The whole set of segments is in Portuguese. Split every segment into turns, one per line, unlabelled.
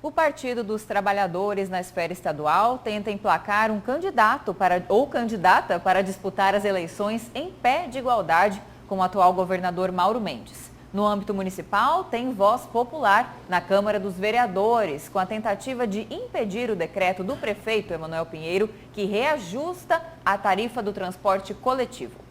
O Partido dos Trabalhadores na esfera estadual tenta emplacar um candidato ou candidata para disputar as eleições em pé de igualdade com o atual governador Mauro Mendes. No âmbito municipal, tem voz popular na Câmara dos Vereadores, com a tentativa de impedir o decreto do prefeito Emanuel Pinheiro, que reajusta a tarifa do transporte coletivo.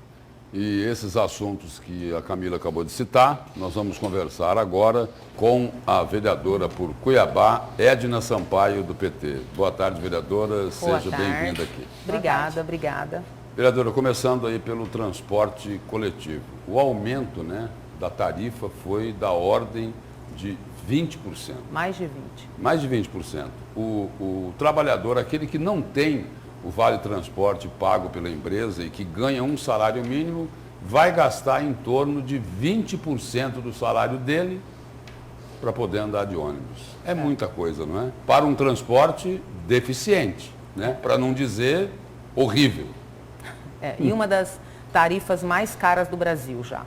E esses assuntos que a Camila acabou de citar, nós vamos conversar agora com a vereadora por Cuiabá, Edna Sampaio, do PT. Boa tarde, vereadora. Seja bem-vinda aqui.
Obrigada, obrigada.
Vereadora, começando aí pelo transporte coletivo. O aumento, da tarifa foi da ordem de 20%.
Mais de 20%.
Mais de 20%. O trabalhador, aquele que não tem o vale transporte pago pela empresa e que ganha um salário mínimo, vai gastar em torno de 20% do salário dele para poder andar de ônibus. É muita coisa, não é? Para um transporte deficiente, para não dizer horrível.
E uma das tarifas mais caras do Brasil já.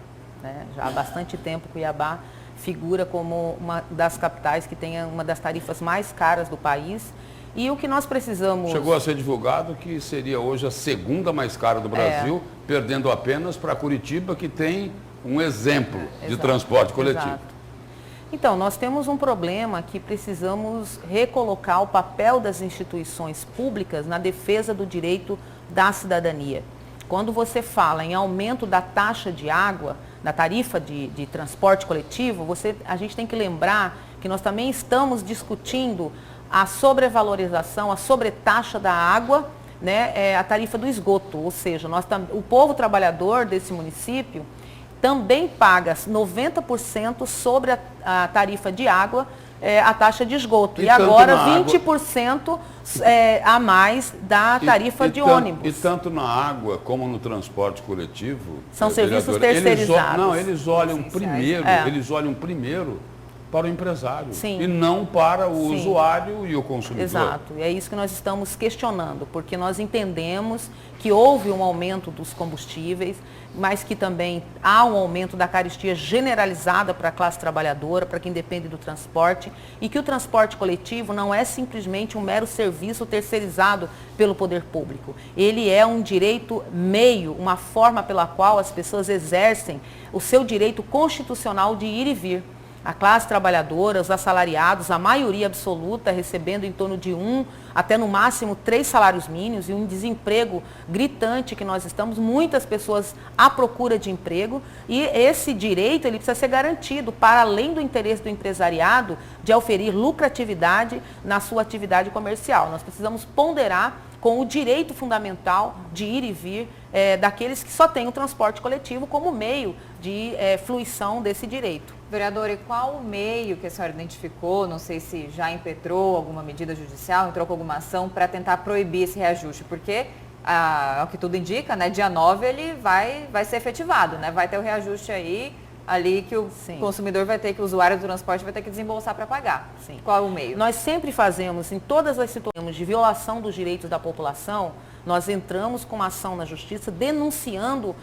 Já há bastante tempo Cuiabá figura como uma das capitais que tem uma das tarifas mais caras do país. E o que nós precisamos...
Chegou a ser divulgado que seria hoje a segunda mais cara do Brasil, perdendo apenas para Curitiba, que tem um exemplo de transporte coletivo.
Exato. Então, nós temos um problema que precisamos recolocar o papel das instituições públicas na defesa do direito da cidadania. Quando você fala em aumento da taxa de água, da tarifa de transporte coletivo, a gente tem que lembrar que nós também estamos discutindo a sobrevalorização, a sobretaxa da água, a tarifa do esgoto. Ou seja, o povo trabalhador desse município também paga 90% sobre a tarifa de água, a taxa de esgoto. E agora 20% a mais da tarifa de ônibus.
E tanto na água como no transporte coletivo...
São serviços terceirizados.
Eles olham primeiro para o empresário.
Sim.
E não para o usuário e o consumidor.
Exato, e é isso que nós estamos questionando, porque nós entendemos que houve um aumento dos combustíveis, mas que também há um aumento da carestia generalizada para a classe trabalhadora, para quem depende do transporte, e que o transporte coletivo não é simplesmente um mero serviço terceirizado pelo poder público. Ele é um direito meio, uma forma pela qual as pessoas exercem o seu direito constitucional de ir e vir. A classe trabalhadora, os assalariados, a maioria absoluta recebendo em torno de 1 até no máximo 3 salários mínimos e um desemprego gritante que nós estamos, muitas pessoas à procura de emprego, e esse direito ele precisa ser garantido para além do interesse do empresariado de oferir lucratividade na sua atividade comercial. Nós precisamos ponderar com o direito fundamental de ir e vir daqueles que só têm o transporte coletivo como meio de fruição desse direito.
Vereadora, e qual o meio que a senhora identificou, não sei se já impetrou alguma medida judicial, entrou com alguma ação para tentar proibir esse reajuste? Porque, ao que tudo indica, dia 9 ele vai ser efetivado, vai ter o reajuste ali que o consumidor vai ter, que o usuário do transporte vai ter que desembolsar para pagar.
Sim.
Qual é o meio?
Nós sempre fazemos, em todas as situações de violação dos direitos da população, nós entramos com uma ação na justiça denunciando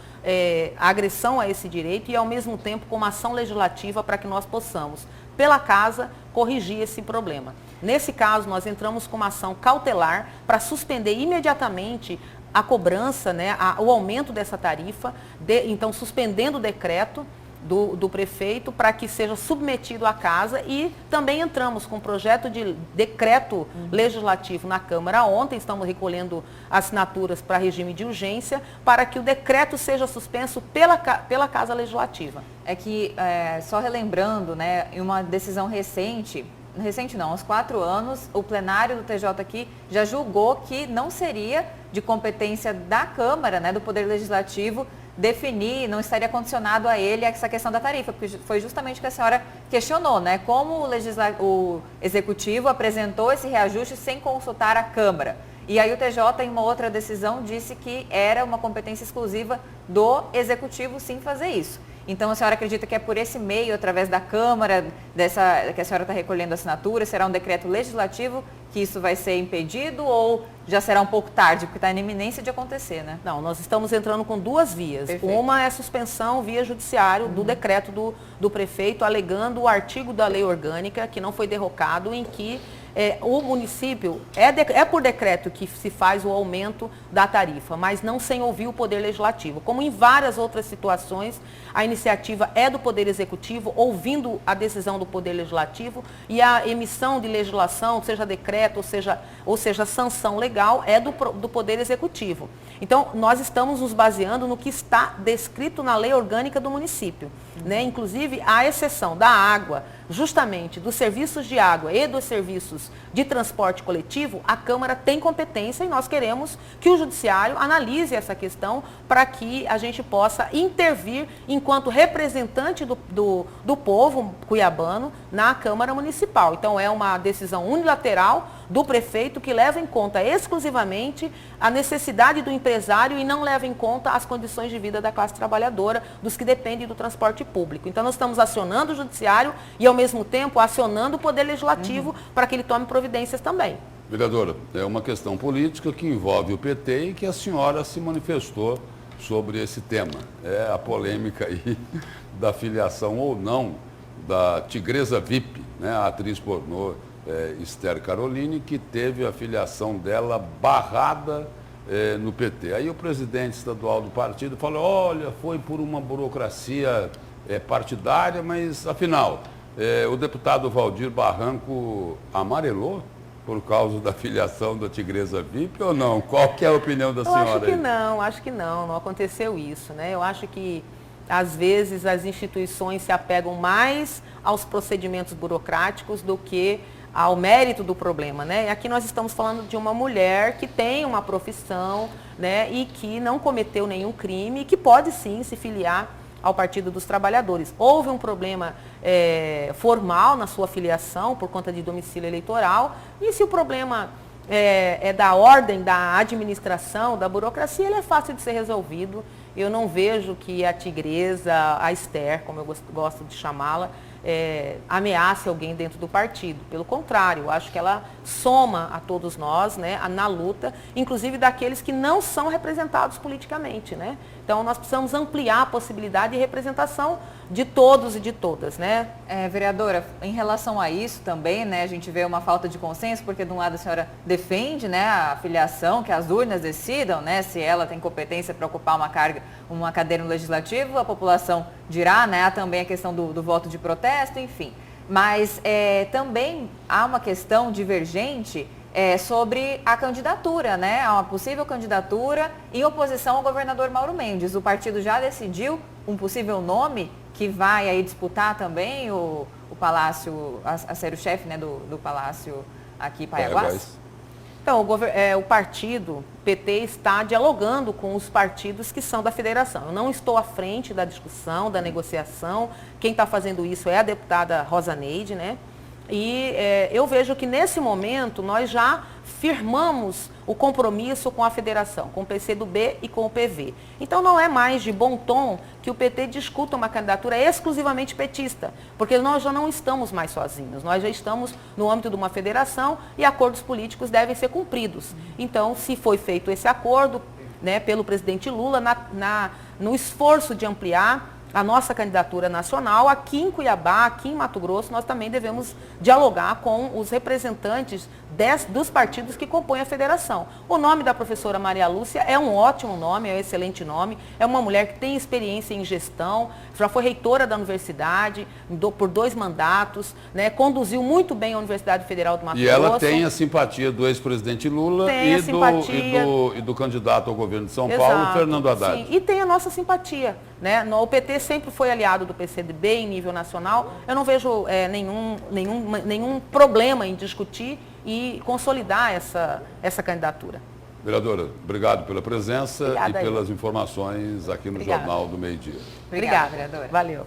a agressão a esse direito e, ao mesmo tempo, com uma ação legislativa para que nós possamos, pela casa, corrigir esse problema. Nesse caso, nós entramos com uma ação cautelar para suspender imediatamente a cobrança, o aumento dessa tarifa, então suspendendo o decreto do prefeito para que seja submetido à casa, e também entramos com um projeto de decreto legislativo na Câmara ontem, estamos recolhendo assinaturas para regime de urgência para que o decreto seja suspenso pela Casa Legislativa.
É que, só relembrando, em uma decisão recente não, há uns 4 anos, o plenário do TJ aqui já julgou que não seria de competência da Câmara, do Poder Legislativo, definir, não estaria condicionado a ele essa questão da tarifa, porque foi justamente o que a senhora questionou, como o Executivo apresentou esse reajuste sem consultar a Câmara. E aí o TJ, em uma outra decisão, disse que era uma competência exclusiva do Executivo sim fazer isso. Então a senhora acredita que é por esse meio, através da Câmara, que a senhora está recolhendo assinaturas, será um decreto legislativo que isso vai ser impedido ou já será um pouco tarde, porque está na iminência de acontecer, né?
Não, nós estamos entrando com duas vias.
Perfeito.
Uma é suspensão via judiciário do decreto do prefeito, alegando o artigo da lei orgânica que não foi derrocado, em que o município, é por decreto que se faz o aumento da tarifa, mas não sem ouvir o Poder Legislativo. Como em várias outras situações, a iniciativa é do Poder Executivo, ouvindo a decisão do Poder Legislativo, e a emissão de legislação, seja decreto, ou seja sanção legal, é do Poder Executivo. Então, nós estamos nos baseando no que está descrito na lei orgânica do município, né? Inclusive, a exceção da água, justamente dos serviços de água e dos serviços de transporte coletivo, a Câmara tem competência e nós queremos que o Judiciário analise essa questão para que a gente possa intervir enquanto representante do povo cuiabano na Câmara Municipal. Então, é uma decisão unilateral do prefeito que leva em conta exclusivamente a necessidade do empresário e não leva em conta as condições de vida da classe trabalhadora, dos que dependem do transporte público. Então, nós estamos acionando o Judiciário e, ao mesmo tempo, acionando o Poder Legislativo para que ele tome providências também.
Vereadora, é uma questão política que envolve o PT e que a senhora se manifestou sobre esse tema. É a polêmica aí da filiação ou não da Tigresa VIP, né, a atriz pornô Esther Caroline, que teve a filiação dela barrada no PT. Aí o presidente estadual do partido falou, olha, foi por uma burocracia partidária, mas afinal, o deputado Valdir Barranco amarelou por causa da filiação da Tigresa VIP ou não? Qual que é a opinião da senhora?
Acho que não aconteceu isso, né? Eu acho que às vezes as instituições se apegam mais aos procedimentos burocráticos do que ao mérito do problema, né? Aqui nós estamos falando de uma mulher que tem uma profissão, né, e que não cometeu nenhum crime e que pode sim se filiar ao Partido dos Trabalhadores. Houve um problema formal na sua filiação por conta de domicílio eleitoral, e se o problema é da ordem, da administração, da burocracia, ele é fácil de ser resolvido. Eu não vejo que a Tigresa, a Esther, como eu gosto de chamá-la, ameace alguém dentro do partido. Pelo contrário, eu acho que ela soma a todos nós, né, na luta, inclusive daqueles que não são representados politicamente, né? Então, nós precisamos ampliar a possibilidade de representação de todos e de todas, né?
Vereadora, em relação a isso também, né, a gente vê uma falta de consenso, porque de um lado a senhora defende, né, a filiação, que as urnas decidam, né, se ela tem competência para ocupar uma cadeira no Legislativo, a população dirá, né, há também a questão do voto de protesto, enfim. Mas também há uma questão divergente sobre a candidatura, né? Há uma possível candidatura em oposição ao governador Mauro Mendes. O partido já decidiu um possível nome que vai aí disputar também o Palácio, a ser o chefe, né, do Palácio aqui em Paiaguás?
Então, o partido PT está dialogando com os partidos que são da federação. Eu não estou à frente da discussão, da negociação. Quem está fazendo isso é a deputada Rosa Neide, né? E eu vejo que nesse momento nós já firmamos o compromisso com a federação, com o PCdoB e com o PV. Então não é mais de bom tom que o PT discuta uma candidatura exclusivamente petista, porque nós já não estamos mais sozinhos, nós já estamos no âmbito de uma federação e acordos políticos devem ser cumpridos. Então, se foi feito esse acordo, né, pelo presidente Lula, no esforço de ampliar a nossa candidatura nacional, aqui em Cuiabá, aqui em Mato Grosso, nós também devemos dialogar com os representantes dos partidos que compõem a federação. O nome da professora Maria Lúcia é um ótimo nome, é um excelente nome, é uma mulher que tem experiência em gestão, já foi reitora da universidade por 2 mandatos, né, conduziu muito bem a Universidade Federal do Mato Grosso.
E ela tem a simpatia do ex-presidente Lula e do candidato ao governo de São Paulo, Fernando Haddad.
Sim, e tem a nossa simpatia, né? O PT sempre foi aliado do PCdoB em nível nacional. Eu não vejo nenhum problema em discutir e consolidar essa candidatura.
Vereadora, obrigado pela presença.
Obrigada
e pelas informações aqui no Jornal do Meio-Dia.
Obrigada,
vereadora.
Valeu.